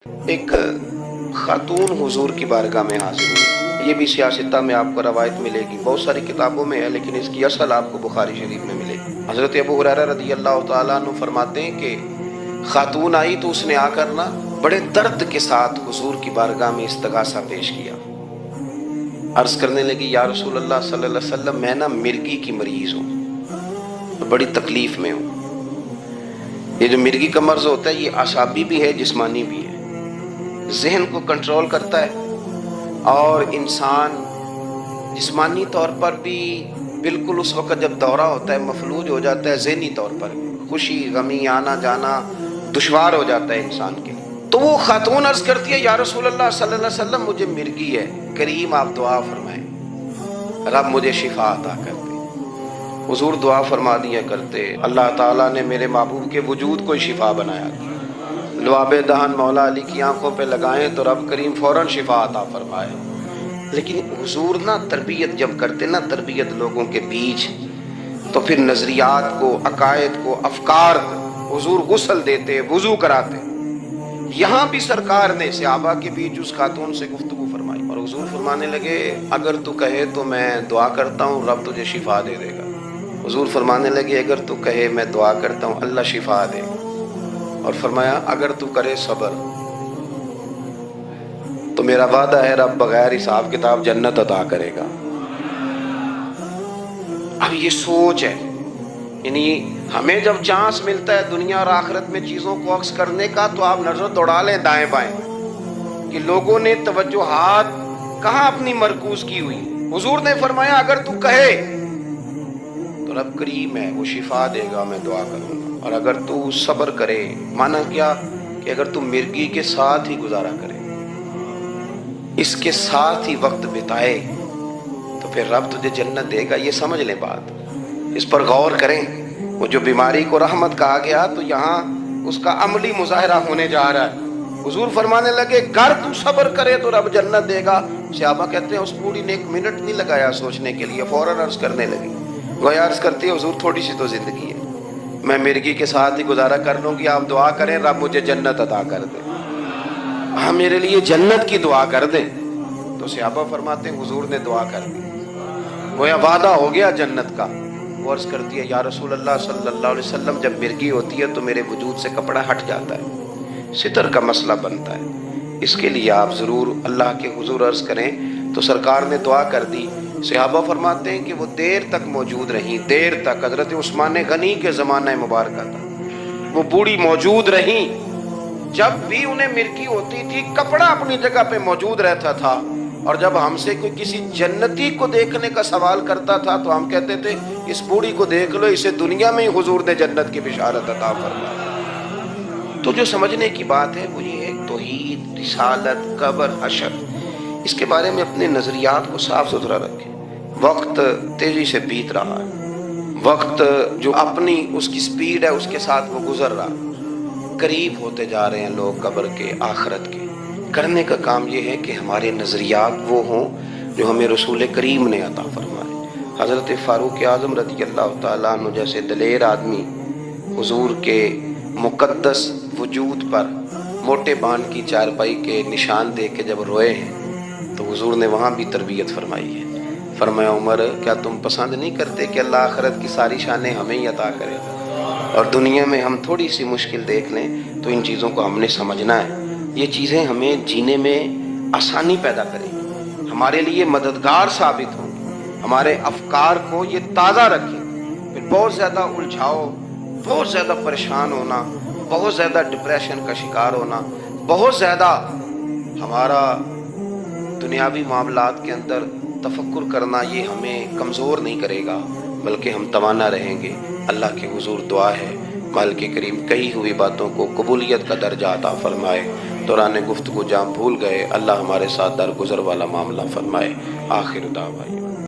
ایک خاتون حضور کی بارگاہ میں حاضر ہوئی، یہ بھی سیاستہ میں آپ کو روایت ملے گی، بہت ساری کتابوں میں ہے لیکن اس کی اصل آپ کو بخاری شریف میں ملے گی۔ حضرت ابو ہریرہ رضی اللہ تعالیٰ عنہ فرماتے ہیں کہ خاتون آئی تو اس نے آ کر نا بڑے درد کے ساتھ حضور کی بارگاہ میں استغاثہ پیش کیا، عرض کرنے لگی یا رسول اللہ صلی اللہ علیہ وسلم میں نا مرگی کی مریض ہوں، بڑی تکلیف میں ہوں۔ یہ جو مرگی کا مرض ہوتا ہے یہ اعصابی بھی ہے جسمانی بھی ہے، ذہن کو کنٹرول کرتا ہے اور انسان جسمانی طور پر بھی بالکل اس وقت جب دورہ ہوتا ہے مفلوج ہو جاتا ہے، ذہنی طور پر خوشی غمی آنا جانا دشوار ہو جاتا ہے انسان کے لیے۔ تو وہ خاتون عرض کرتی ہے یا رسول اللہ صلی اللہ علیہ وسلم مجھے مرگی ہے، کریم آپ دعا فرمائیں رب مجھے شفا عطا کر دے۔ حضور دعا فرما دیا کرتے، اللہ تعالیٰ نے میرے محبوب کے وجود کو شفا بنایا تھا، لعاب دہن مولا علی کی آنکھوں پہ لگائیں تو رب کریم فوراً شفا عطا فرمائے۔ لیکن حضور نا تربیت جب کرتے نا تربیت لوگوں کے بیچ، تو پھر نظریات کو عقائد کو افکار کو حضور غسل دیتے وضو کراتے۔ یہاں بھی سرکار نے صحابہ کے بیچ اس خاتون سے گفتگو فرمائی اور حضور فرمانے لگے اگر تو کہے تو میں دعا کرتا ہوں رب تجھے شفا دے دے گا۔ حضور فرمانے لگے اگر تو کہے میں دعا کرتا ہوں اللہ شفا دے گا، اور فرمایا اگر تو کرے صبر تو میرا وعدہ ہے رب بغیر حساب کتاب جنت عطا کرے گا۔ اب یہ سوچ ہے، یعنی ہمیں جب چانس ملتا ہے دنیا اور آخرت میں چیزوں کو عکس کرنے کا تو آپ نظر دوڑا لیں دائیں بائیں کہ لوگوں نے توجہات کہاں اپنی مرکوز کی ہوئی۔ حضور نے فرمایا اگر تو کہے تو رب کریم ہے وہ شفا دے گا، میں دعا کروں گا، اور اگر تو صبر کرے، مانا کیا کہ اگر تو مرگی کے ساتھ ہی گزارا کرے، اس کے ساتھ ہی وقت بتائے تو پھر رب تجھے جنت دے گا۔ یہ سمجھ لیں بات، اس پر غور کریں۔ وہ جو بیماری کو رحمت کہا گیا تو یہاں اس کا عملی مظاہرہ ہونے جا رہا ہے۔ حضور فرمانے لگے گر تو صبر کرے تو رب جنت دے گا۔ صحابہ کہتے ہیں اس بوڑھی نے 1 منٹ نہیں لگایا سوچنے کے لیے، فوراً عرض کرنے لگی، گویا عرض کرتی ہے حضور تھوڑی سی تو زندگی ہے، میں مرگی کے ساتھ ہی گزارا کر لوں گی، آپ دعا کریں رب مجھے جنت عطا کر دے، ہاں میرے لیے جنت کی دعا کر دیں۔ تو صحابہ فرماتے ہیں حضور نے دعا کر دی، گویا وعدہ ہو گیا جنت کا۔ وہ عرض کرتی ہے یا رسول اللہ صلی اللہ علیہ وسلم جب مرگی ہوتی ہے تو میرے وجود سے کپڑا ہٹ جاتا ہے، ستر کا مسئلہ بنتا ہے، اس کے لیے آپ ضرور اللہ کے حضور عرض کریں۔ تو سرکار نے دعا کر دی۔ صحابہ فرماتے ہیں کہ وہ دیر تک موجود رہیں، دیر تک، حضرت عثمان غنی کے زمانہ مبارکہ تھا، وہ بوڑھی موجود رہیں، جب بھی انہیں مرگی ہوتی تھی کپڑا اپنی جگہ پہ موجود رہتا تھا، اور جب ہم سے کوئی کسی جنتی کو دیکھنے کا سوال کرتا تھا تو ہم کہتے تھے اس بوڑھی کو دیکھ لو، اسے دنیا میں ہی حضور نے جنت کی بشارت عطا فرمائی۔ تو جو سمجھنے کی بات ہے وہ یہ ہے توحید، رسالت، قبر، حشر، اس کے بارے میں اپنے نظریات کو صاف ستھرا رکھیں۔ وقت تیزی سے بیت رہا ہے، وقت جو اپنی اس کی سپیڈ ہے اس کے ساتھ وہ گزر رہا، قریب ہوتے جا رہے ہیں لوگ قبر کے، آخرت کے۔ کرنے کا کام یہ ہے کہ ہمارے نظریات وہ ہوں جو ہمیں رسول کریم نے عطا فرمائے۔ حضرت فاروق اعظم رضی اللہ تعالیٰ عنہ جیسے دلیر آدمی حضور کے مقدس وجود پر موٹے بان کی چارپائی کے نشان دے کے جب روئے ہیں تو حضور نے وہاں بھی تربیت فرمائی ہے۔ فرمایا عمر کیا تم پسند نہیں کرتے کہ اللہ آخرت کی ساری شانیں ہمیں ہی عطا کرے، اور دنیا میں ہم تھوڑی سی مشکل دیکھ لیں تو ان چیزوں کو ہم نے سمجھنا ہے، یہ چیزیں ہمیں جینے میں آسانی پیدا کریں گی، ہمارے لیے مددگار ثابت ہوں گی، ہمارے افکار کو یہ تازہ رکھیں۔ پھر بہت زیادہ الجھاؤ، بہت زیادہ پریشان ہونا، بہت زیادہ ڈپریشن کا شکار ہونا، بہت زیادہ ہمارا دنیاوی معاملات کے اندر تفکر کرنا، یہ ہمیں کمزور نہیں کرے گا بلکہ ہم توانا رہیں گے۔ اللہ کے حضور دعا ہے مالک کریم کہی ہوئی باتوں کو قبولیت کا درجہ عطا فرمائے، دوران گفتگو جہاں بھول گئے اللہ ہمارے ساتھ درگزر والا معاملہ فرمائے۔ آخر دعوانا